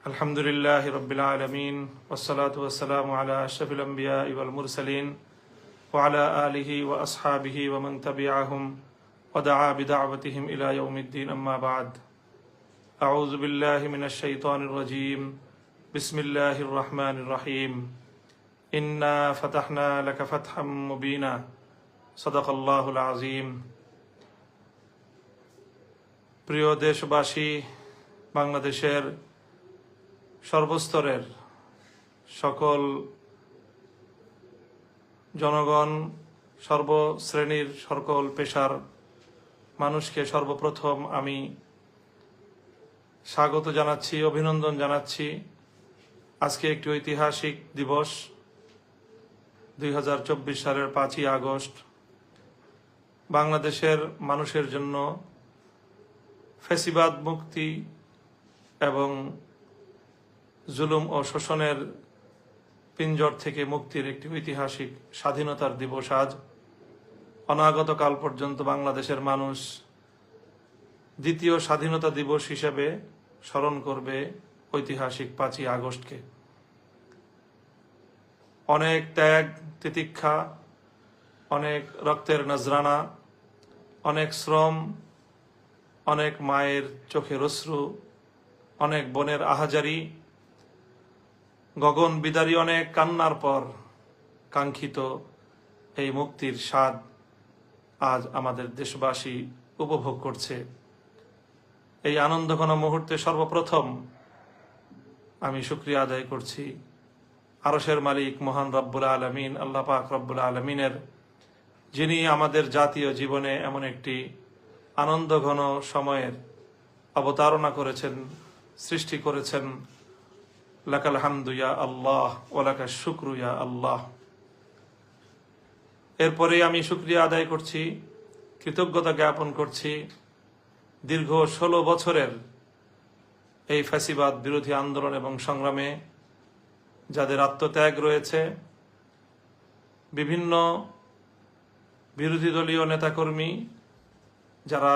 আলহামদুলিল্লাহি রাব্বিল আলামিন ওয়াসসালাতু ওয়াসসালামু আলা আশরাফিল আমবিয়া ওয়াল মুরসালিন ওয়া আলা আলিহি ওয়া আসহাবিহি ওয়া মান তাবিআহুম ওয়া দাআ বিদাওয়াতিহিম ইলা ইয়াউমিদ্দিন আম্মা বা'দ আউযু বিল্লাহি মিনাশ শাইতানির রাজীম বিসমিল্লাহির রহমানির রহিম ইন্না ফাতাহনা লাকা ফাতহাম মুবিনা সাদাকাল্লাহুল আযীম। প্রিয় দেশবাসী, বাংলাদেশের সর্বস্তরের সকল জনগণ, সর্বশ্রেণীর সকল পেশার মানুষকে সর্বপ্রথম আমি স্বাগত জানাচ্ছি, অভিনন্দন জানাচ্ছি। আজকে একটি ঐতিহাসিক দিবস, 2024 সালের 5ই আগস্ট। বাংলাদেশের মানুষের জন্য ফ্যাসিবাদ মুক্তি এবং জুলুম ও শোষণের পিঞ্জর থেকে মুক্তির একটি ঐতিহাসিক স্বাধীনতার দিবস আজ। অনাগত কাল পর্যন্ত বাংলাদেশের মানুষ দ্বিতীয় স্বাধীনতা দিবস হিসেবে স্মরণ করবে ঐতিহাসিক 5ই আগস্টকে। অনেক ত্যাগ তিতিক্ষা, অনেক রক্তের নজরানা, অনেক শ্রম, অনেক মায়ের চোখের অশ্রু, অনেক বোনের আহাজারি, গগন বিদারী অনেক কান্নার পর কাঙ্ক্ষিত এই মুক্তির স্বাদ আজ আমাদের দেশবাসী উপভোগ করছে। এই আনন্দঘন মুহূর্তে সর্বপ্রথম আমি শুকরিয়া আদায় করছি আরশের মালিক মহান রব্বুল আলামিন, আল্লাহ পাক রব্বুল আলামিনের, যিনি আমাদের জাতীয় জীবনে এমন একটি আনন্দঘন সময়ের অবতারণা করেছেন, সৃষ্টি করেছেন। লাকাল হামদু ইয়া আল্লাহ ওয়া লাকাশ শুকরু ইয়া আল্লাহ। এরপরে আমি শুকরিয়া আদায় করছি, কৃতজ্ঞতা জ্ঞাপন করছি দীর্ঘ 16 বছরের এই ফ্যাসিবাদ বিরোধী আন্দোলন এবং সংগ্রামে যাদের আত্মত্যাগ রয়েছে, বিভিন্ন বিরোধী দলীয় নেতাকর্মী যারা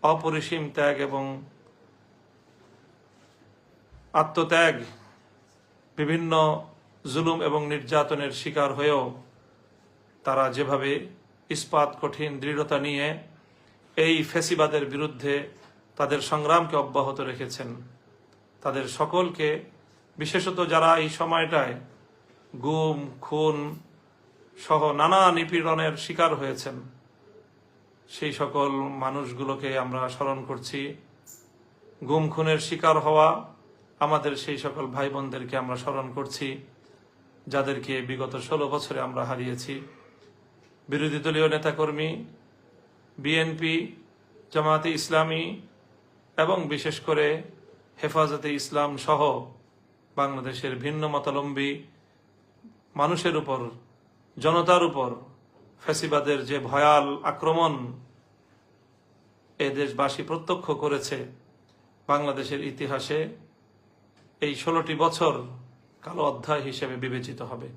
অপরিসীম ত্যাগ এবং আত্মত্যাগ, বিভিন্ন জুলুম এবং নির্যাতনের শিকার হয়েও তারা যেভাবে ইস্পাত কঠিন দৃঢ়তা নিয়ে এই ফ্যাসিবাদের বিরুদ্ধে তাদের সংগ্রামকে অব্যাহত রেখেছেন, তাদের সকলকে, বিশেষত যারা এই সময়টায় গুম খুন সহ নানা নিপীড়নের শিকার হয়েছেন, সেই সকল মানুষগুলোকে আমরা স্মরণ করছি। গুম খুনের শিকার হওয়া আমাদের সেই সকল ভাই বোনদেরকে আমরা স্মরণ করছি, যাদেরকে বিগত 16 বছরে আমরা হারিয়েছি। বিরোধী দলীয় নেতাকর্মী, বিএনপি, জামায়াতে ইসলামী এবং বিশেষ করে হেফাজতে ইসলাম সহ বাংলাদেশের ভিন্ন মতাবলম্বী মানুষের উপর, জনতার উপর ফ্যাসিবাদের যে ভয়াল আক্রমণ এ দেশবাসী প্রত্যক্ষ করেছে, বাংলাদেশের ইতিহাসে এই 16টি বছর কালো অধ্যায় হিসেবে বিবেচিত হবে।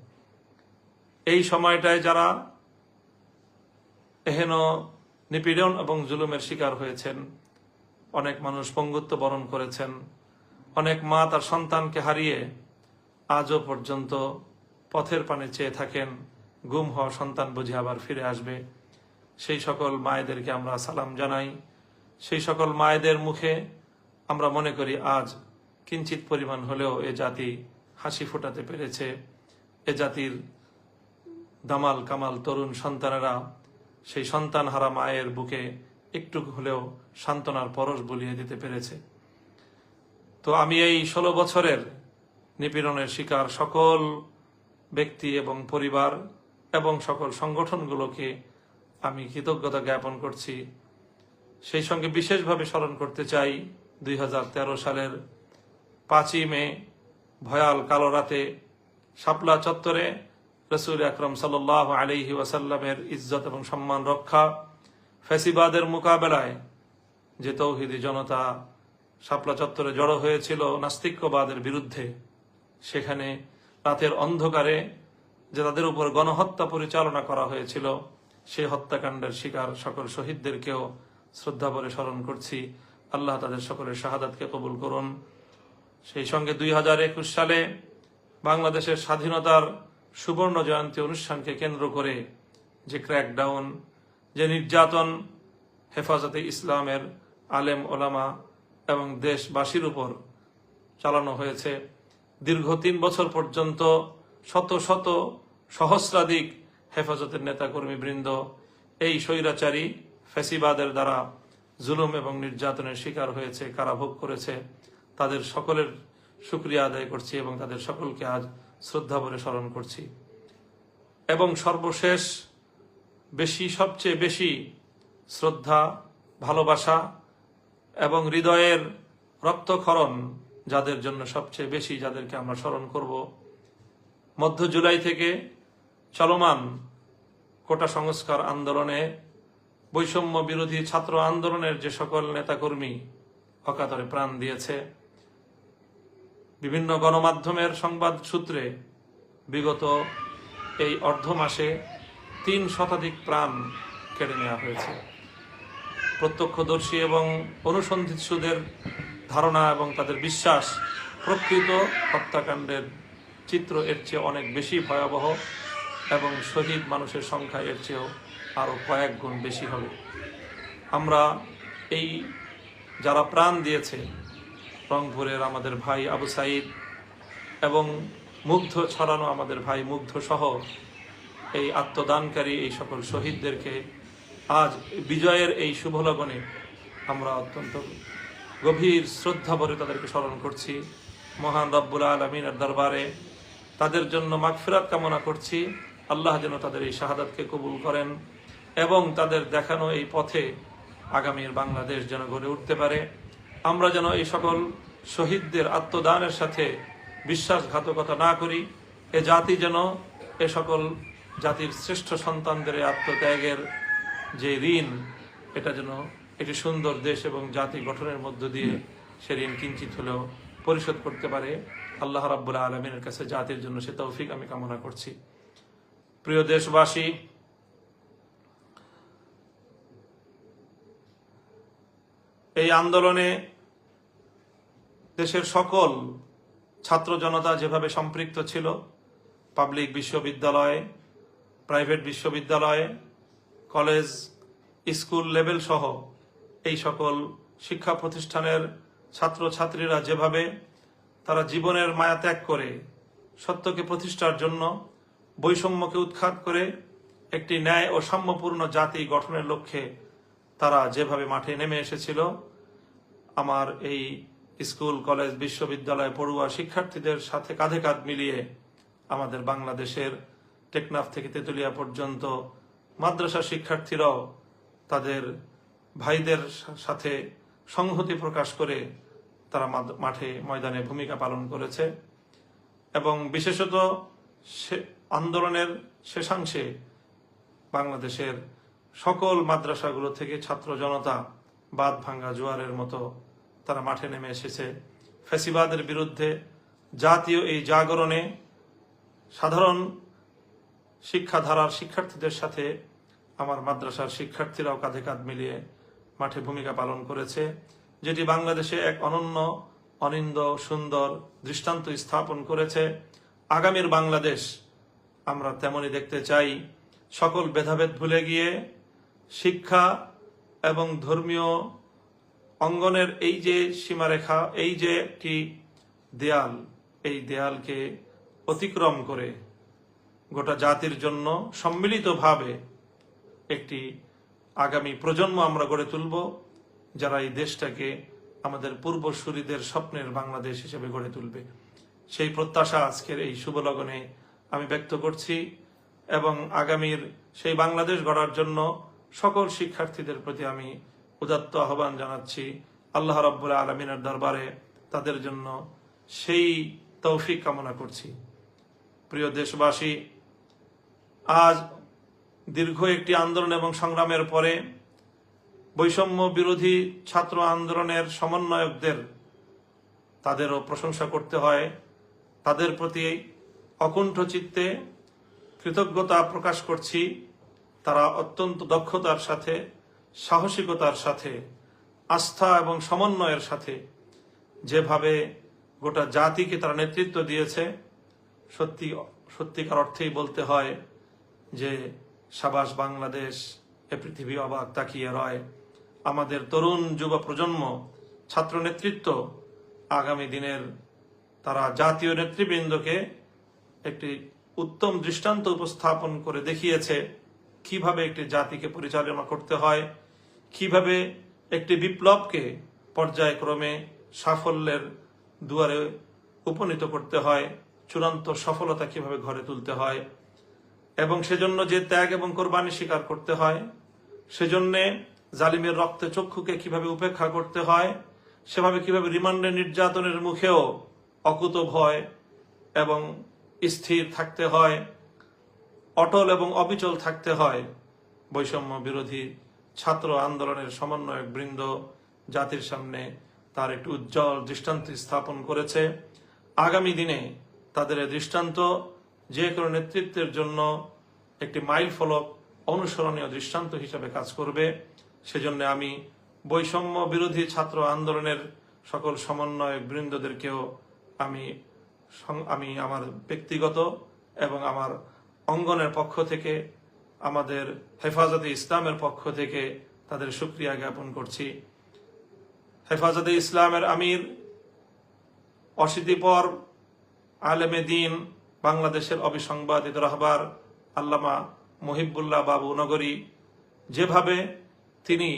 এই সময়টায় যারা এহেন নিপীড়ন এবং জুলুমের শিকার হয়েছেন, অনেক মানুষ পঙ্গুত্ব বরণ করেছেন, অনেক মা তার সন্তানকে হারিয়ে আজও পর্যন্ত পথের পানে চেয়ে থাকেন, গুম হওয়া সন্তান বুঝে আবার ফিরে আসবে। সেই সকল মায়েদেরকে আমরা সালাম জানাই। সেই সকল মায়েদের মুখে আমরা মনে করি আজ কিঞ্চিত পরিমাণ হলেও এ জাতি হাসি ফোটাতে পেরেছে। এ জাতির দামাল কামাল তরুণ সন্তানেরা সেই সন্তান হারা মায়ের বুকে একটু হলেও সান্ত্বনার পরশ বুলিয়ে দিতে পেরেছে। তো আমি এই 16 বছরের নিপীড়নের শিকার সকল ব্যক্তি এবং পরিবার এবং সকল সংগঠনগুলোকে আমি কৃতজ্ঞতা জ্ঞাপন করছি। সেই সঙ্গে বিশেষভাবে স্মরণ করতে চাই 2013 সালের 5ই মে ভয়াল কালো রাতে শাপলা চত্বরে রাসূল আকরাম সাল্লাল্লাহু আলাইহি ওয়াসাল্লামের ইজ্জত এবং সম্মান রক্ষা, ফ্যাসিবাদের মোকাবেলায় যে তৌহিদি জনতা শাপলা চত্বরে জড়ো হয়েছিল নাস্তিক্যবাদের বিরুদ্ধে, সেখানে রাতের অন্ধকারে যে তাদের উপর গণহত্যা পরিচালনা করা হয়েছিল, সেই হত্যাকাণ্ডের শিকার সকল শহীদদেরকেও শ্রদ্ধা ভরে স্মরণ করছি। আল্লাহ তাদের সকলের শাহাদাতকে কবুল করুন। সেই সঙ্গে 2021 সালে বাংলাদেশের স্বাধীনতার সুবর্ণ জয়ন্তী অনুষ্ঠানকে কেন্দ্র করে যে ক্র্যাকডাউন, যে নির্যাতন হেফাজতে ইসলামের আলেম ওলামা এবং দেশবাসীর উপর চালানো হয়েছে, দীর্ঘ 3 বছর পর্যন্ত শত শত সহস্রাধিক হেফাজতের নেতাকর্মী বৃন্দ এই স্বৈরাচারী ফ্যাসিবাদের দ্বারা জুলুম এবং নির্যাতনের শিকার হয়েছে, কারাভোগ করেছে, তাদের সকলের শুকরিয়া আদায় করছি এবং তাদের সকলকে আজ শ্রদ্ধা ভরে স্মরণ করছি। এবং সর্বশেষ সবচেয়ে বেশি শ্রদ্ধা, ভালোবাসা এবং হৃদয়ের রক্তক্ষরণ যাদের জন্য সবচেয়ে বেশি, যাদেরকে আমরা স্মরণ করব, মধ্য জুলাই থেকে চলমান কোটা সংস্কার আন্দোলনে, বৈষম্য বিরোধী ছাত্র আন্দোলনের যে সকল নেতাকর্মী অকাতরে প্রাণ দিয়েছে, বিভিন্ন গণমাধ্যমের সংবাদ সূত্রে বিগত এই অর্ধ মাসে 3 শতাধিক প্রাণ কেড়ে নেওয়া হয়েছে। প্রত্যক্ষদর্শী এবং অনুসন্ধিৎসুদের ধারণা এবং তাদের বিশ্বাস, প্রকৃত হত্যাকাণ্ডের চিত্র এর চেয়ে অনেক বেশি ভয়াবহ এবং শহীদ মানুষের সংখ্যা এর চেয়েও আরও কয়েক গুণ বেশি হবে। আমরা এই যারা প্রাণ দিয়েছে, রংপুরের আমাদের ভাই আবু সাইদ এবং মুগ্ধ ছড়ানো আমাদের ভাই মুগ্ধ সহ এই আত্মদানকারী এই সকল শহীদদেরকে আজ বিজয়ের এই শুভ লগনে আমরা অত্যন্ত গভীর শ্রদ্ধা ভরে তাদেরকে স্মরণ করছি। মহান রব্বুল আলামিনের দরবারে তাদের জন্য মাগফিরাত কামনা করছি। আল্লাহ যেন তাদের এই শাহাদাতকে কবুল করেন এবং তাদের দেখানো এই পথে আগামীর বাংলাদেশ যেন গড়ে উঠতে পারে। আমরা যেন এই সকল শহীদদের আত্মদানের সাথে বিশ্বাসঘাতকতা না করি। এ জাতি যেন এ সকল জাতির শ্রেষ্ঠ সন্তানদের আত্মত্যাগের যে ঋণ, এটা যেন একটি সুন্দর দেশ এবং জাতি গঠনের মধ্য দিয়ে সে ঋণ কিঞ্চিত হলেও পরিশোধ করতে পারে। আল্লাহ রাব্বুল আলামিনের কাছে জাতির জন্য সে তৌফিক আমি কামনা করছি। প্রিয় দেশবাসী, এই আন্দোলনে দেশের সকল ছাত্র জনতা যেভাবে সম্পৃক্ত ছিল, পাবলিক বিশ্ববিদ্যালয়, প্রাইভেট বিশ্ববিদ্যালয়, কলেজ, স্কুল লেভেল সহ এই সকল শিক্ষা প্রতিষ্ঠানের ছাত্রছাত্রীরা যেভাবে তারা জীবনের মায়া ত্যাগ করে সত্যকে প্রতিষ্ঠার জন্য, বৈষম্যকে উৎখাত করে একটি ন্যায় ও সাম্যপূর্ণ জাতি গঠনের লক্ষ্যে তারা যেভাবে মাঠে নেমে এসেছিল, আমার এই স্কুল, কলেজ, বিশ্ববিদ্যালয় পড়ুয়া শিক্ষার্থীদের সাথে কাঁধে কাঁধ মিলিয়ে আমাদের বাংলাদেশের টেকনাফ থেকে তেতুলিয়া পর্যন্ত মাদ্রাসা শিক্ষার্থীরাও তাদের ভাইদের সাথে সংহতি প্রকাশ করে তারা মাঠে ময়দানে ভূমিকা পালন করেছে। এবং বিশেষত আন্দোলনের শেষাংশে বাংলাদেশের সকল মাদ্রাসাগুলো থেকে ছাত্র জনতা বাঁধ ভাঙ্গা জোয়ারের মতো তারা মাঠে নেমে এসেছে। ফ্যাসিবাদের বিরুদ্ধে জাতীয় এই জাগরণে সাধারণ শিক্ষাধারার শিক্ষার্থীদের সাথে আমার মাদ্রাসার শিক্ষার্থীরাও কাঁধে কাঁধ মিলিয়ে মাঠে ভূমিকা পালন করেছে, যেটি বাংলাদেশে এক অনন্য, অনিন্দ, সুন্দর দৃষ্টান্ত স্থাপন করেছে। আগামীর বাংলাদেশ আমরা তেমনই দেখতে চাই। সকল ভেদাভেদ ভুলে গিয়ে শিক্ষা এবং ধর্মীয় অঙ্গনের এই যে সীমারেখা, এই যে একটি দেয়াল, এই দেয়ালকে অতিক্রম করে গোটা জাতির জন্য সম্মিলিতভাবে একটি আগামী প্রজন্ম আমরা গড়ে তুলব, যারা এই দেশটাকে আমাদের পূর্বসূরীদের স্বপ্নের বাংলাদেশ হিসেবে গড়ে তুলবে। সেই প্রত্যাশা আজকের এই শুভ লগনে আমি ব্যক্ত করছি এবং আগামীর সেই বাংলাদেশ গড়ার জন্য সকল শিক্ষার্থীদের প্রতি আমি উদাত্ত আহ্বান জানাচ্ছি। আল্লাহ রাব্বুল আলামিনের দরবারে তাদের জন্য সেই তৌফিক কামনা করছি। প্রিয় দেশবাসী, আজ দীর্ঘ একটি আন্দোলন এবং সংগ্রামের পরে বৈষম্য বিরোধী ছাত্র আন্দোলনের সমন্বয়কদের তাদেরও প্রশংসা করতে হয়। তাদের প্রতি অকুণ্ঠ চিত্তে কৃতজ্ঞতা প্রকাশ করছি। তারা অত্যন্ত দক্ষতার সাথে, সাহসিকতার সাথে, আস্থা এবং সমন্বয়ের সাথে যেভাবে গোটা জাতিকে তারা নেতৃত্ব দিয়েছে। সত্যিকার অর্থেই বলতে হয় যে সাবাস বাংলাদেশ, এ পৃথিবী অবাক তাকিয়ে রয়। আমাদের তরুণ যুব প্রজন্ম, ছাত্র নেতৃত্ব আগামী দিনের তারা জাতীয় নেতৃবৃন্দকে একটি উত্তম দৃষ্টান্ত উপস্থাপন করে দেখিয়েছে কিভাবে একটি জাতিকে পরিচালনা করতে হয়, কিভাবে একটি বিপ্লবকে পর্যায়ক্রমে সাফল্যের দুয়ারে উপনীত করতে হয়, চূড়ান্ত সফলতা কিভাবে ঘরে তুলতে হয়, এবং সেজন্য যে ত্যাগ এবং কোরবানি স্বীকার করতে হয়, সেজন্য জালিমের রক্তে চক্ষুকে কিভাবে উপেক্ষা করতে হয়, সেভাবে কিভাবে রিমান্ডে নির্যাতনের মুখেও অকুত ভয় এবং স্থির থাকতে হয়, অটল এবং অবিচল থাকতে হয়। বৈষম্য বিরোধী ছাত্র আন্দোলনের সমন্বয়ক বৃন্দ জাতির সামনে তার একটি উজ্জ্বল দৃষ্টান্ত স্থাপন করেছে। আগামী দিনে তাদের এই দৃষ্টান্ত যে কোনো নেতৃত্বের জন্য একটি মাইল ফলক, অনুসরণীয় দৃষ্টান্ত হিসেবে কাজ করবে। সেজন্য আমি বৈষম্য বিরোধী ছাত্র আন্দোলনের সকল সমন্বয়ক বৃন্দদেরকেও আমি আমার ব্যক্তিগত এবং আমার অঙ্গনের পক্ষ থেকে, আমাদের হেফাজতে ইসলামের পক্ষ থেকে তাদের শুকরিয়া জ্ঞাপন করছি। হেফাজতে ইসলামের আমির, অশীতিপর আলেমে দ্বীন, বাংলাদেশের অবিসংবাদিত রাহবার আল্লামা মুহিবুল্লাহ বাবু নগরী যেভাবে তিনি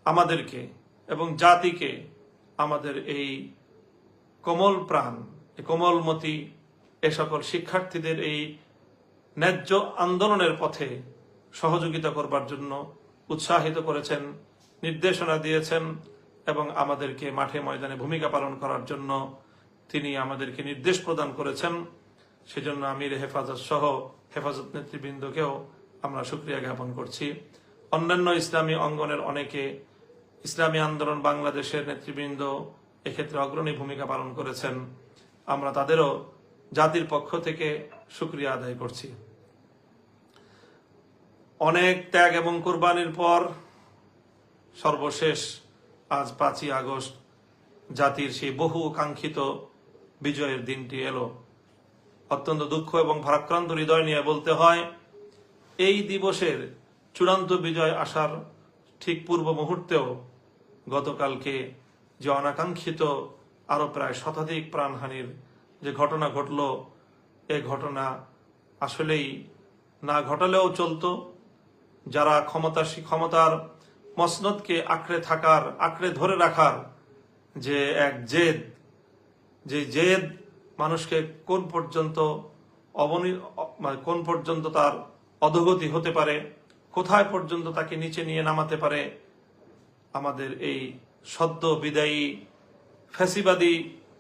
আমাদেরকে এবং জাতিকে, আমাদের এই কোমল প্রাণ, কোমলমতি এ সকল শিক্ষার্থীদের এই ন্যায্য আন্দোলনের পথে সহযোগিতা করবার জন্য উৎসাহিত করেছেন, নির্দেশনা দিয়েছেন এবং আমাদেরকে মাঠে ময়দানে ভূমিকা পালন করার জন্য তিনি আমাদেরকে নির্দেশ প্রদান করেছেন। সেজন্য আমির হেফাজত সহ হেফাজত নেতৃবৃন্দকেও আমরা শুকরিয়া জ্ঞাপন করছি। অন্যান্য ইসলামী অঙ্গনের অনেকে, ইসলামী আন্দোলন বাংলাদেশের নেতৃবৃন্দ এক্ষেত্রে অগ্রণী ভূমিকা পালন করেছেন। আমরা তাদেরও জাতির পক্ষ থেকে শুকরিয়া আদায় করছি। অনেক ত্যাগ এবং কোরবানির পর সর্বশেষ আজ 5ই আগস্ট জাতির সেই বহু কাঙ্ক্ষিত বিজয়ের দিনটি এলো। অত্যন্ত দুঃখ এবং ভারাক্রান্ত হৃদয় নিয়ে বলতে হয়, এই দিবসের চূড়ান্ত বিজয় আসার ঠিক পূর্ব মুহূর্তেও গতকালকে যে অনাকাঙ্ক্ষিত আরো প্রায় শতাধিক প্রাণহানির যে ঘটনা ঘটল, এই ঘটনা আসলেই না ঘটালেও চলতো। যারা ক্ষমতার মসনদকে আঁকড়ে ধরে রাখার যে এক জেদ, যে জেদ মানুষকে কোন পর্যন্ত তার অধোগতি হতে পারে, কোথায় পর্যন্ত তাকে নিচে নিয়ে নামাতে পারে, আমাদের এই সদ্য বিদায়ী ফ্যাসিবাদী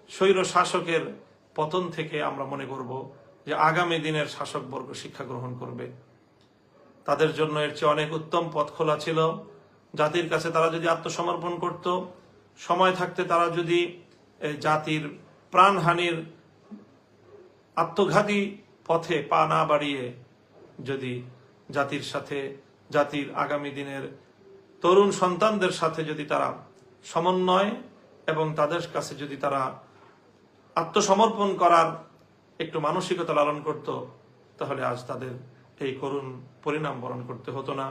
স্বৈর শাসকের পতন থেকে আমরা মনে করব যে আগামী দিনের শাসকবর্গ শিক্ষা গ্রহণ করবে। তাদের জন্য এর চেয়ে অনেক উত্তম পথ খোলা ছিল। জাতির কাছে তারা যদি আত্মসমর্পণ করত, সময় থাকতে তারা যদি জাতির প্রাণহানির আত্মঘাতী পথে পা না বাড়িয়ে যদি জাতির সাথে, জাতির আগামী দিনের তরুণ সন্তানদের সাথে যদি তারা সমন্বয় এবং তাদের কাছে যদি তারা আত্মসমর্পণ করার একটু মানসিকতা লালন করত, তাহলে আজ তাদের এই করুণ পরিণাম বরণ করতে হতো না।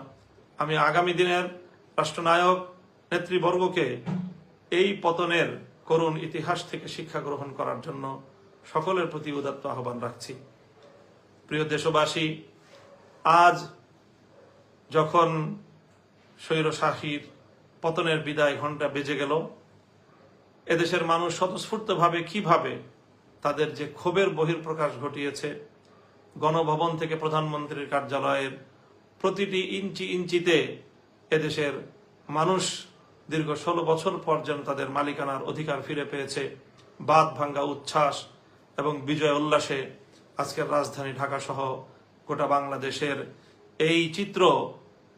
আমি আগামী দিনের রাষ্ট্রনায়ক নেতৃবর্গকে এই পতনের করুণ ইতিহাস থেকে শিক্ষা গ্রহণ করার জন্য সকলের প্রতি উদাত্ত আহ্বান রাখছি। প্রিয় দেশবাসী, আজ যখন স্বৈরশাসীর পতনের বিদায় ঘণ্টা বেজে গেল, এদেশের মানুষ স্বতঃস্ফূর্তভাবে কিভাবে তাদের যে ক্ষোভের বহিঃপ্রকাশ ঘটিয়েছে, গণভবন থেকে প্রধানমন্ত্রীর কার্যালয়ের প্রতিটি ইঞ্চিতে এদেশের মানুষ দীর্ঘ 16 বছর পর যেন তাদের মালিকানার অধিকার ফিরে পেয়েছে, বাঁধ ভাঙ্গা উচ্ছ্বাস এবং বিজয় উল্লাসে আজকের রাজধানী ঢাকা সহ গোটা বাংলাদেশের এই চিত্র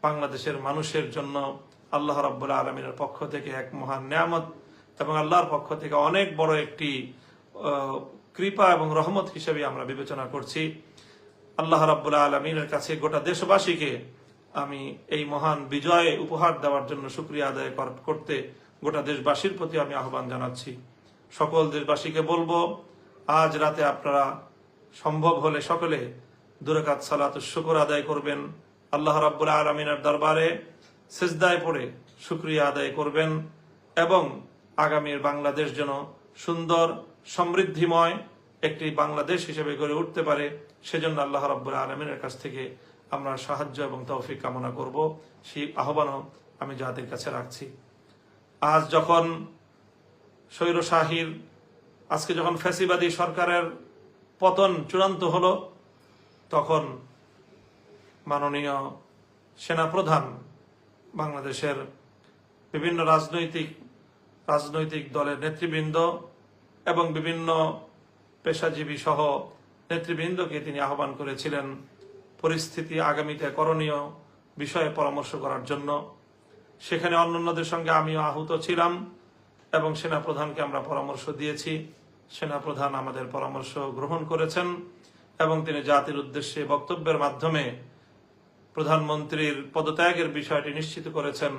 বাংলাদেশের মানুষের জন্য আল্লাহ রাব্বুল আলামিনের পক্ষ থেকে এক মহান নিয়ামত এবং আল্লাহর পক্ষ থেকে অনেক বড় একটি কৃপা এবং রহমত হিসেবে আমরা বিবেচনা করছি। আল্লাহ রাব্বুল আলামিনের কাছে গোটা দেশবাসীকে আমি এই মহান বিজয় উপহার দেওয়ার জন্য শুকরিয়া আদায় করতে গোটা দেশবাসীর প্রতি আমি আহ্বান জানাচ্ছি। সকল দেশবাসীকে বলবো, আজ রাতে আপনারা সম্ভব হলে সকলে 2 রাকাত সালাতুশ শুকর আদায় করবেন, আল্লাহ রাব্বুল আলামিনের দরবারে সিজদায় পড়ে শুকরিয়া আদায় করবেন এবং আগামীর বাংলাদেশ যেন সুন্দর সমৃদ্ধিময় একটি বাংলাদেশ হিসেবে গড়ে উঠতে পারে, সেজন্য আল্লাহ রাব্বুল আলামিনের কাছ থেকে আমরা সাহায্য এবং তৌফিক কামনা করব। সেই আহ্বানও আমি জাতির কাছে রাখছি। আজ যখন স্বৈরশাহীর, আজকে যখন ফ্যাসিবাদী সরকারের পতন চূড়ান্ত হলো, তখন মাননীয় সেনাপ্রধান বাংলাদেশের বিভিন্ন রাজনৈতিক দলের নেতৃবৃন্দ এবং বিভিন্ন পেশাজীবী সহ নেতৃবৃন্দকে তিনি আহ্বান করেছিলেন পরিস্থিতি আগামীতে করণীয় বিষয়ে পরামর্শ করার জন্য। সেখানে অন্যান্যদের সঙ্গে আমিও আহত ছিলাম এবং সেনাপ্রধানকে আমরা পরামর্শ দিয়েছি। সেনাপ্রধান আমাদের পরামর্শ গ্রহণ করেছেন এবং তিনি জাতির উদ্দেশ্যে বক্তব্যের মাধ্যমে প্রধানমন্ত্রীর পদত্যাগের বিষয়টি নিশ্চিত করেছেন।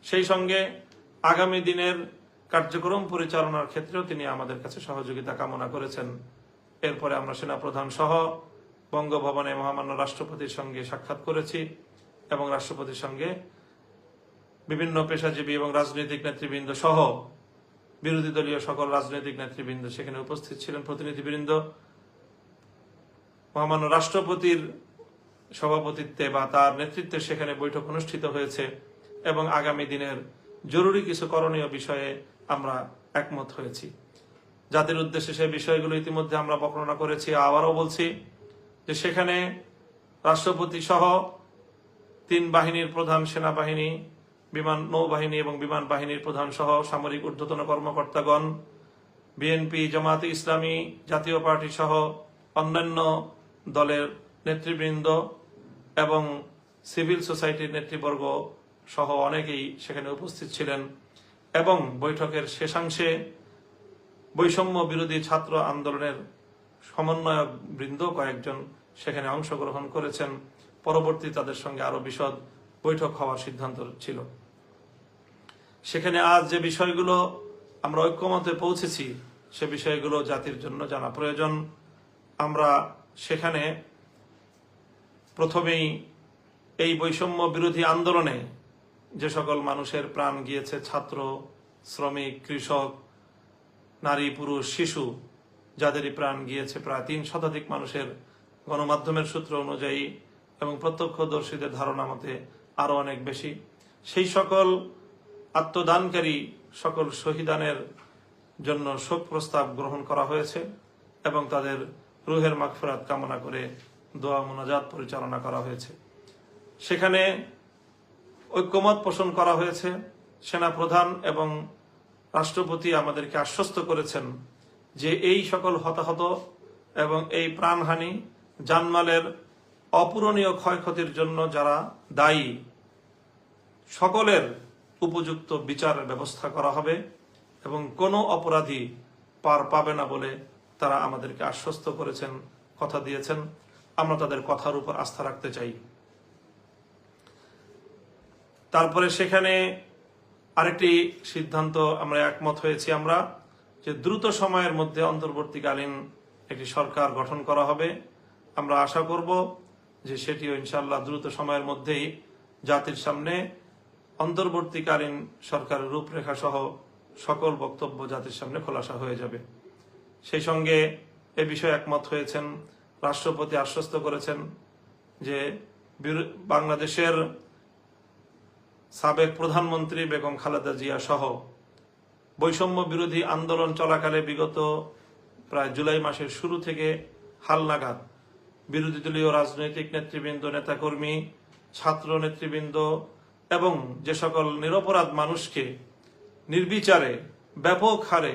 সেই সঙ্গে আগামী দিনের কার্যক্রম পরিচালনার ক্ষেত্রেও তিনি আমাদের কাছে সহযোগিতা কামনা করেছেন। এরপরে আমরা সেনাপ্রধান সহ বঙ্গভবনে মহামান্য রাষ্ট্রপতির সঙ্গে সাক্ষাৎ করেছি এবং রাষ্ট্রপতির সঙ্গে বিভিন্ন পেশাজীবী এবং রাজনৈতিক নেতৃবৃন্দ সহ বিরোধী দলীয় সকল রাজনৈতিক নেতৃবৃন্দ সেখানে উপস্থিত ছিলেন, প্রতিনিধিবৃন্দ। মহামান্য রাষ্ট্রপতির সভাপতিত্বে বা তার নেতৃত্বে সেখানে বৈঠক অনুষ্ঠিত হয়েছে এবং আগামী দিনের জরুরি কিছু করণীয় বিষয়ে আমরা একমত হয়েছি। জাতির উদ্দেশ্যে সেই বিষয়গুলো ইতিমধ্যে আমরা বর্ণনা করেছি, আবারও বলছি যে সেখানে রাষ্ট্রপতি সহ 3 বাহিনীর প্রধান, সেনাবাহিনী, নৌবাহিনী এবং বিমান বাহিনীর প্রধান সহ সামরিক ঊর্ধ্বতন কর্মকর্তাগণ, বিএনপি, জামায়াতে ইসলামী, জাতীয় পার্টি সহ অন্যান্য দলের নেতৃবৃন্দ এবং সিভিল সোসাইটির নেতৃবর্গ সহ অনেকেই সেখানে উপস্থিত ছিলেন এবং বৈঠকের শেষাংশে বৈষম্য বিরোধী ছাত্র আন্দোলনের সমন্বয়ক বৃন্দ কয়েকজন সেখানে অংশগ্রহণ করেছেন। পরবর্তী তাদের সঙ্গে আরো বিশদ বৈঠক হওয়ার সিদ্ধান্ত ছিল। সেখানে আজ যে বিষয়গুলো আমরা ঐক্যমতে পৌঁছেছি সে বিষয়গুলো জাতির জন্য জানা প্রয়োজন। আমরা সেখানে প্রথমেই এই বৈষম্য বিরোধী আন্দোলনে যে সকল মানুষের প্রাণ গিয়েছে, ছাত্র, শ্রমিক, কৃষক, নারী, পুরুষ, শিশু, যাদেরই প্রাণ গিয়েছে প্রায় 3 শতাধিক মানুষের, গণমাধ্যমের সূত্র অনুযায়ী এবং প্রত্যক্ষদর্শীদের ধারণা মতে আরো অনেক বেশি। সেই সকল আত্মদানকারী সকল শহীদানের জন্য শোক প্রস্তাব গ্রহণ করা হয়েছে এবং তাদের রুহের মাগফিরাত কামনা করে দোয়া মোনাজাত পরিচালনা করা হয়েছে। সেখানে ঐক্যমত পোষণ করা হয়েছে। সেনাপ্রধান এবং রাষ্ট্রপতি আমাদেরকে আশ্বস্ত করেছেন যে এই সকল হতাহত এবং এই প্রাণহানি, জানমালের অপূরণীয় ক্ষয়ক্ষতির জন্য যারা দায়ী, সকলের উপযুক্ত বিচার ব্যবস্থা করা হবে এবং কোনো অপরাধী পার পাবে না বলে তারা আমাদেরকে আশ্বস্ত করেছেন, কথা দিয়েছেন। আমরা তাদের কথার উপর আস্থা রাখতে চাই। তারপরে সেখানে আরেকটি সিদ্ধান্ত আমরা একমত হয়েছি আমরা যে দ্রুত সময়ের মধ্যে অন্তর্বর্তীকালীন একটি সরকার গঠন করা হবে। আমরা আশা করব যে সেটিও ইনশাআল্লাহ দ্রুত সময়ের মধ্যেই জাতির সামনে অন্তর্বর্তীকালীন সরকারের রূপরেখা সহ সকল বক্তব্য জাতির সামনে খোলাসা হয়ে যাবে। সেই সঙ্গে এ বিষয়ে একমত হয়েছেন, রাষ্ট্রপতি আশ্বস্ত করেছেন যে বাংলাদেশের সাবেক প্রধানমন্ত্রী বেগম খালেদা জিয়া সহ বৈষম্য বিরোধী আন্দোলন চলাকালে বিগত প্রায় জুলাই মাসের শুরু থেকে হালনাগাদ বিরোধী দলীয় রাজনৈতিক নেতৃবৃন্দ, নেতাকর্মী, ছাত্র নেতৃবৃন্দ এবং যে সকল নিরপরাধ মানুষকে নির্বিচারে ব্যাপক হারে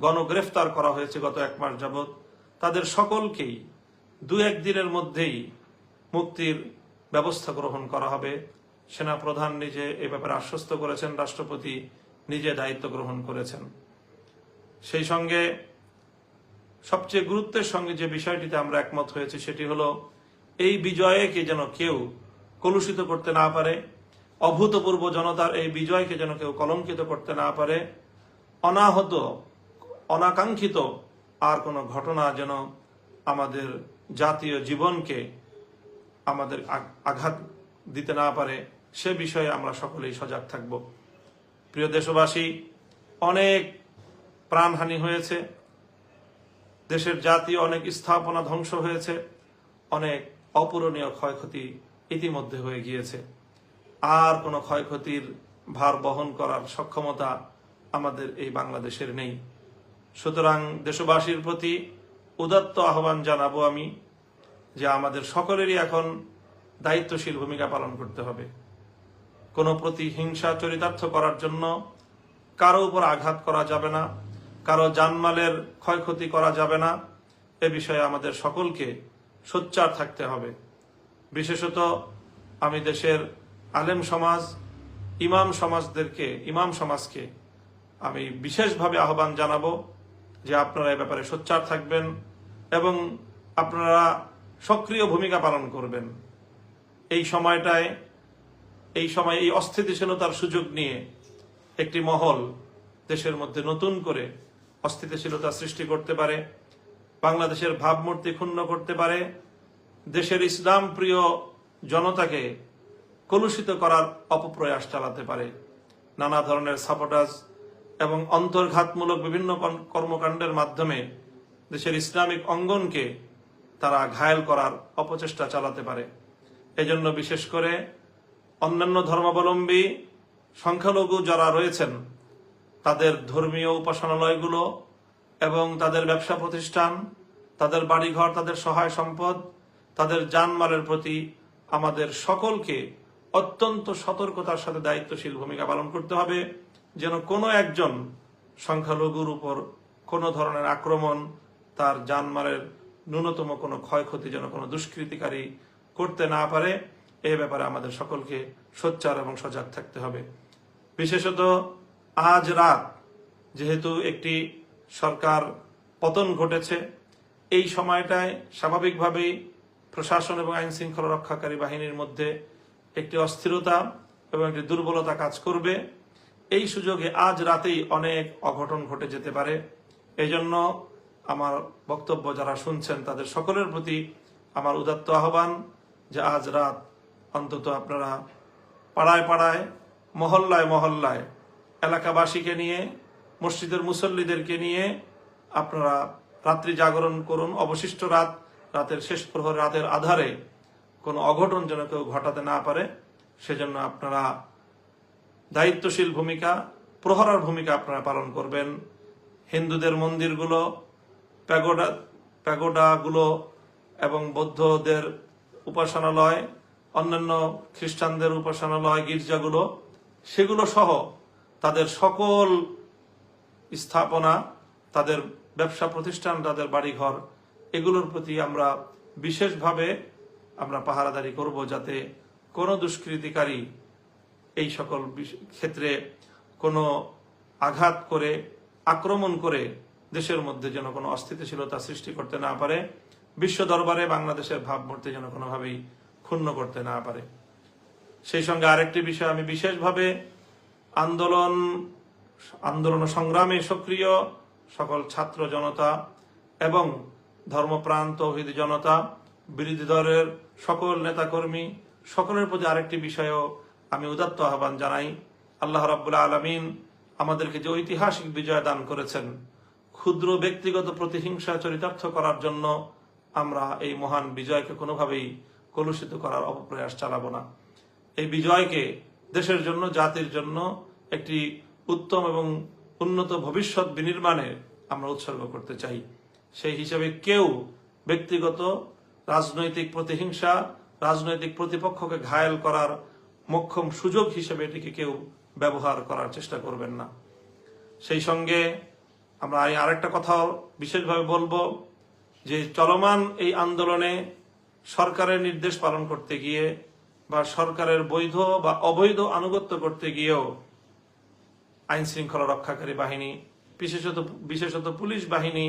গণগ্রেফতার করা হয়েছে গত 1 মাস যাবৎ, তাদের সকলকেই 2-1 দিনের মধ্যেই মুক্তির ব্যবস্থা গ্রহণ করা হবে। সেনাপ্রধান নিজে এ ব্যাপারে আশ্বস্ত করেছেন, রাষ্ট্রপতি নিজে দায়িত্ব গ্রহণ করেছেন। সেই সঙ্গে সবচেয়ে গুরুত্বের সঙ্গে যে বিষয়টিতে আমরা একমত হয়েছি সেটি হলো এই বিজয়কে যেন কেউ কলুষিত করতে না পারে, অভূতপূর্ব জনতার এই বিজয়কে যেন কেউ কলঙ্কিত করতে না পারে, অনাহত অনাকাঙ্ক্ষিত আর কোনো ঘটনা যেন আমাদের জাতীয় জীবনকে আমাদের আঘাত দিতে না পারে, সে বিষয়ে আমরা সকলেই সজাগ থাকব। প্রিয় দেশবাসী, অনেক প্রাণহানি হয়েছে, দেশের জাতীয় অনেক স্থাপনা ধ্বংস হয়েছে, অনেক অপূরণীয় ক্ষয়ক্ষতি ইতিমধ্যে হয়ে গিয়েছে। আর কোনো ক্ষয়ক্ষতির ভার বহন করার সক্ষমতা আমাদের এই বাংলাদেশের নেই। সুতরাং দেশবাসীর প্রতি উদাত্ত আহ্বান জানাবো আমি যে আমাদের সকলেরই এখন দায়িত্বশীল ভূমিকা পালন করতে হবে। কোনো প্রতিহিংসা চরিতার্থ করার জন্য কারো উপর আঘাত করা যাবে না, কারো জানমালের ক্ষয়ক্ষতি করা যাবে না। এ বিষয়ে আমাদের সকলকে সোচ্চার থাকতে হবে। বিশেষত আমি দেশের আলেম সমাজ, ইমাম সমাজকে আমি বিশেষভাবে আহ্বান জানাবো যে আপনারা এ ব্যাপারে সোচ্চার থাকবেন এবং আপনারা সক্রিয় ভূমিকা পালন করবেন। এই সময় এই অস্থিতিশীলতার সুযোগ নিয়ে একটি মহল দেশের মধ্যে নতুন করে অস্থিতিশীলতা সৃষ্টি করতে পারে, বাংলাদেশের ভাবমূর্তি ক্ষুণ্ণ করতে পারে, দেশের ইসলাম প্রিয় জনতাকে কলুষিত করার অপপ্রয়াস চালাতে পারে। নানা ধরনের সাপোর্টাজ এবং অন্তর্ঘাতমূলক বিভিন্ন কর্মকাণ্ডের মাধ্যমে দেশের ইসলামিক অঙ্গনকে তারা ঘায়েল করার অপচেষ্টা চালাতে পারে। এজন্য বিশেষ করে অন্যান্য ধর্মাবলম্বী সংখ্যালঘু যারা রয়েছেন তাদের ধর্মীয় উপাসনালয়গুলো এবং তাদের ব্যবসা প্রতিষ্ঠান, তাদের বাড়িঘর, তাদের সহায় সম্পদ, তাদের জানমালের প্রতি আমাদের সকলকে অত্যন্ত সতর্কতার সাথে দায়িত্বশীল ভূমিকা পালন করতে হবে, যেন কোনো একজন সংখ্যালঘুর উপর কোনো ধরনের আক্রমণ, তার জানমালের ন্যূনতম কোনো ক্ষয়ক্ষতি যেন কোনো দুষ্কৃতিকারী করতে না পারে। এই ব্যাপারে আমাদের সকলকে সোচ্চার এবং সজাগ থাকতে হবে। বিশেষত আজ রাত যেহেতু একটি সরকার পতন ঘটেছে, এই সময়টায় স্বাভাবিকভাবেই প্রশাসন এবং আইন শৃঙ্খলা রক্ষাকারী বাহিনীর মধ্যে একটি অস্থিরতা এবং একটি দুর্বলতা কাজ করবে। এই সুযোগে আজ রাতেই অনেক অঘটন ঘটে যেতে পারে। এই জন্য আমার বক্তব্য যারা শুনছেন তাদের সকলের প্রতি আমার উদাত্ত আহ্বান যে আজ রাত অন্তত আপনারা পাড়ায় পাড়ায়, মহল্লায় মহল্লায় এলাকাবাসীকে নিয়ে, মসজিদের মুসল্লিদেরকে নিয়ে আপনারা রাত্রি জাগরণ করুন। অবশিষ্ট রাতের শেষ প্রহর, রাতের আধারে কোনো অঘটন যেন কেউ ঘটাতে না পারে, সেজন্য আপনারা দায়িত্বশীল ভূমিকা, প্রহরার ভূমিকা আপনারা পালন করবেন। হিন্দুদের মন্দিরগুলো, প্যাগোডাগুলো এবং বৌদ্ধদের উপাসনালয়, অন্যান্য খ্রিস্টানদের উপাসনালয়, গির্জাগুলো, সেগুলো সহ তাদের সকল স্থাপনা, তাদের ব্যবসা প্রতিষ্ঠান, তাদের বাড়িঘর, এগুলোর প্রতি আমরা বিশেষভাবে পাহারাদারি করব, যাতে কোনো দুষ্কৃতিকারী এই সকল ক্ষেত্রে কোনো আঘাত করে, আক্রমণ করে দেশের মধ্যে যেন কোনো অস্থিতিশীলতা সৃষ্টি করতে না পারে, বিশ্ব দরবারে বাংলাদেশের ভাবমূর্তি যেন কোনোভাবেই ক্ষুণ্ণ করতে না পারে। সেই সঙ্গে আরেকটি বিষয় আমি বিশেষভাবে আন্দোলন সংগ্রামে সক্রিয় সকল ছাত্র জনতা এবং ধর্মপ্রাণ তৌহিদি জনতা, বিরোধী দলের সকল নেতাকর্মী, সকলের প্রতি আরেকটি বিষয়ও আমি উদাত্ত আহ্বান জানাই। আল্লাহ রাব্বুল আলামিন আমাদেরকে যে ঐতিহাসিক বিজয় দান করেছেন, ক্ষুদ্র ব্যক্তিগত প্রতিহিংসা চরিতার্থ করার জন্য আমরা এই মহান বিজয়কে কোনোভাবেই কলুষিত করার অপপ্রয়াস চালাবো না। এই বিজয়কে দেশের জন্য, জাতির জন্য একটি উত্তম এবং উন্নত ভবিষ্যৎ বিনির্মাণে আমরা উৎসর্গ করতে চাই। সেই হিসেবে কেউ ব্যক্তিগত রাজনৈতিক প্রতিহিংসা, রাজনৈতিক প্রতিপক্ষকে ঘায়েল করার মোক্ষম সুযোগ হিসেবে এটিকে কেউ ব্যবহার করার চেষ্টা করবেন না। সেই সঙ্গে আমরা আরেকটা কথাও বিশেষভাবে বলবো যে চলমান এই আন্দোলনে সরকারের নির্দেশ পালন করতে গিয়ে বা সরকারের বৈধ বা অবৈধ আনুগত্য করতে গিয়েও আইন শৃঙ্খলা রক্ষাকারী বাহিনী, বিশেষত পুলিশ বাহিনী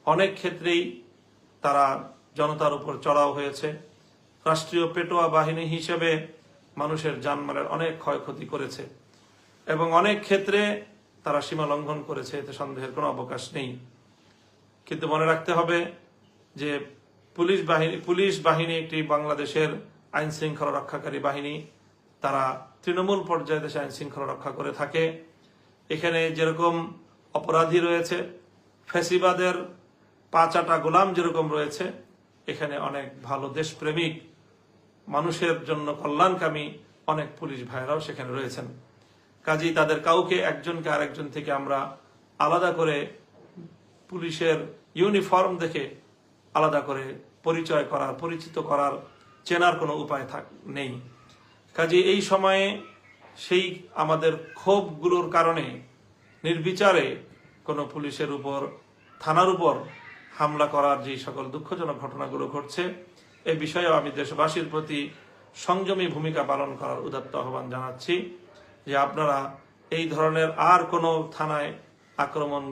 অনেক ক্ষেত্রেই তারা জনতার উপর চড়াও হয়েছে। রাষ্ট্রীয় পেটোয়া বাহিনী হিসেবে মানুষের জানমালের অনেক ক্ষয়ক্ষতি করেছে এবং অনেক ক্ষেত্রে তারা সীমা লঙ্ঘন করেছে, এতে সন্দেহের কোনো অবকাশ নেই। কিন্তু মনে রাখতে হবে যে পুলিশ বাহিনী একটি বাংলাদেশের আইন শৃঙ্খলা রক্ষাকারী বাহিনী। তারা তৃণমূল পর্যায়ে দেশে আইন শৃঙ্খলা রক্ষা করে থাকে। এখানে যেরকম অপরাধী রয়েছে, ফ্যাসিবাদের পাঁচাটা গোলাম যেরকম রয়েছে, এখানে অনেক ভালো দেশপ্রেমিক, মানুষের জন্য কল্যাণকামী অনেক পুলিশ ভাইরাও সেখানে রয়েছেন। কাজেই তাদের কাউকে একজনকে আরেকজন থেকে আমরা আলাদা করে পুলিশের ইউনিফর্ম দেখে আলাদা করে পরিচয় করার, পরিচিত করার, চেনার কোনো উপায় নেই। কাজে এই সময়ে সেই আমাদের ক্ষোভগুলোর কারণে নির্বিচারে কোনো পুলিশের উপর, থানার উপর হামলা করার যে সকল দুঃখজনক ঘটনাগুলো ঘটছে, এ বিষয়েও আমি দেশবাসীর প্রতি সংযমী ভূমিকা পালন করার উদাত্ত আহ্বান জানাচ্ছি যে আপনারা এই ধরনের আর কোনো থানায় আক্রমণ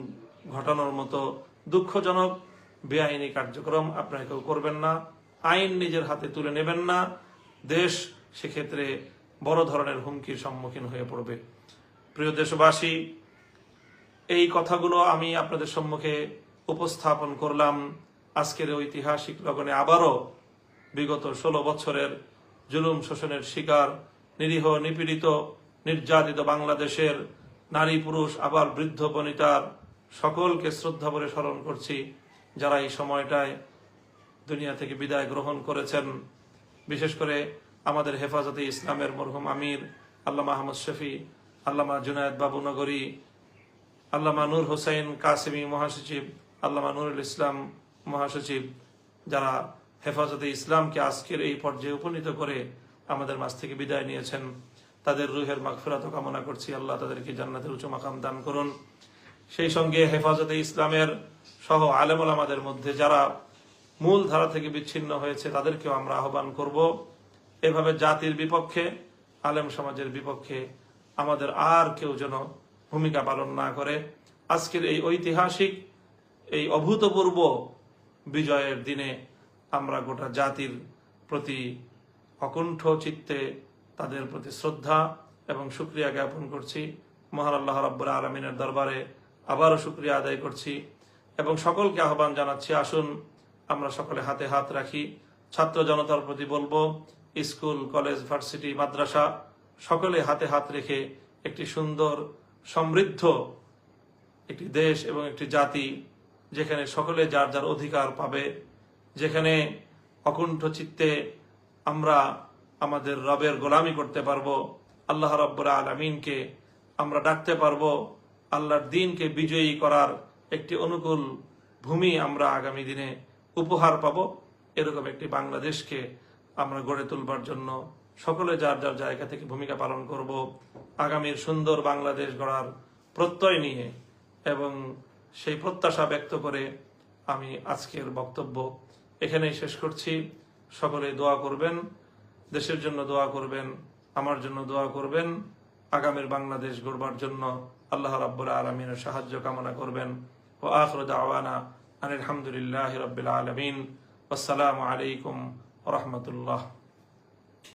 ঘটানোর মতো দুঃখজনক বেআইনি কার্যক্রম আপনারা কেউ করবেন না। আইন নিজের হাতে তুলে নেবেন না। দেশ সেক্ষেত্রে বড় ধরনের হুমকির সম্মুখীন হয়ে পড়বে। প্রিয় দেশবাসী, এই কথাগুলো আমি আপনাদের সম্মুখে উপস্থাপন করলাম আজকের ঐতিহাসিক লগনে। আবারও বিগত 16 বছরের জুলুম শোষণের শিকার, নিরীহ, নিপীড়িত, নির্যাতিত বাংলাদেশের নারী, পুরুষ, আবার বৃদ্ধ বনিতার সকলকে শ্রদ্ধা ভরে স্মরণ করছি, যারা এই সময়টায় দুনিয়া থেকে বিদায় গ্রহণ করেছেন। বিশেষ করে আমাদের হেফাজতে ইসলামের মরহুম আমির আল্লামা আহমদ শফি, আল্লামা জুনায়েদ বাবু নগরী, আল্লামা নূর হোসেন কাসেমি মহাসচিব, আল্লামা নুরুল ইসলাম মহাসচিব, যারা হেফাজতে ইসলামকে আজকের এই পর্যায়ে উপনীত করে আমাদের মাঝ থেকে বিদায় নিয়েছেন, তাদের রুহের মাগফিরাত কামনা করছি। আল্লাহ তাদেরকে জান্নাতের উচ্চ মাকাম দান করুন। সেই সঙ্গে হেফাজতে ইসলামের সহ আলেম ওলামাদের মধ্যে যারা মূল ধারা থেকে বিচ্ছিন্ন হয়েছে, তাদেরকেও আমরা আহ্বান করব, এভাবে জাতির বিপক্ষে, আলেম সমাজের বিপক্ষে আমাদের আর কেউ যেন ভূমিকা পালন না করে। আজকের এই ঐতিহাসিক, এই অভূতপূর্ব বিজয়ের দিনে আমরা গোটা জাতির প্রতি অকুণ্ঠ চিত্তে তাদের প্রতি শ্রদ্ধা এবং শুকরিয়া জ্ঞাপন করছি। মহান আল্লাহ রাব্বুল আলামিনের দরবারে আবারও শুকরিয়া আদায় করছি এবং সকলকে আহ্বান জানাচ্ছি, আসুন আমরা সকলে হাতে হাত রাখি। ছাত্র জনতার প্রতি বলবো, স্কুল, কলেজ, ভার্সিটি, মাদ্রাসা সকলে হাতে হাত রেখে একটি সুন্দর, সমৃদ্ধ একটি দেশ এবং একটি জাতি, যেখানে সকলে যার যার অধিকার পাবে, যেখানে অকুণ্ঠ চিত্তে আমরা আমাদের রবের গোলামি করতে পারবো, আল্লাহ রাব্বুল আলামিনকে আমরা ডাকতে পারবো, আল্লাহর দ্বীনকে বিজয়ী করার একটি অনুকূল ভূমি আমরা আগামী দিনে উপহার পাবো। এরকম একটি বাংলাদেশকে আমরা গড়ে তুলবার জন্য সকলে যার যার জায়গা থেকে ভূমিকা পালন করব। আগামীর সুন্দর বাংলাদেশ গড়ার প্রত্যয় নিয়ে এবং সেই প্রত্যাশা ব্যক্ত করে আমি আজকের বক্তব্য এখানেই শেষ করছি। সকলে দোয়া করবেন, দেশের জন্য দোয়া করবেন, আমার জন্য দোয়া করবেন, আগামীর বাংলাদেশ গড়বার জন্য আল্লাহ রাব্বুল আলামিনের সাহায্য কামনা করবেন। ওয়া আখিরু দাওয়ানা আনিল হামদুলিল্লাহি রাব্বিল আলামিন। আসসালামু আলাইকুম ওয়া রাহমাতুল্লাহ।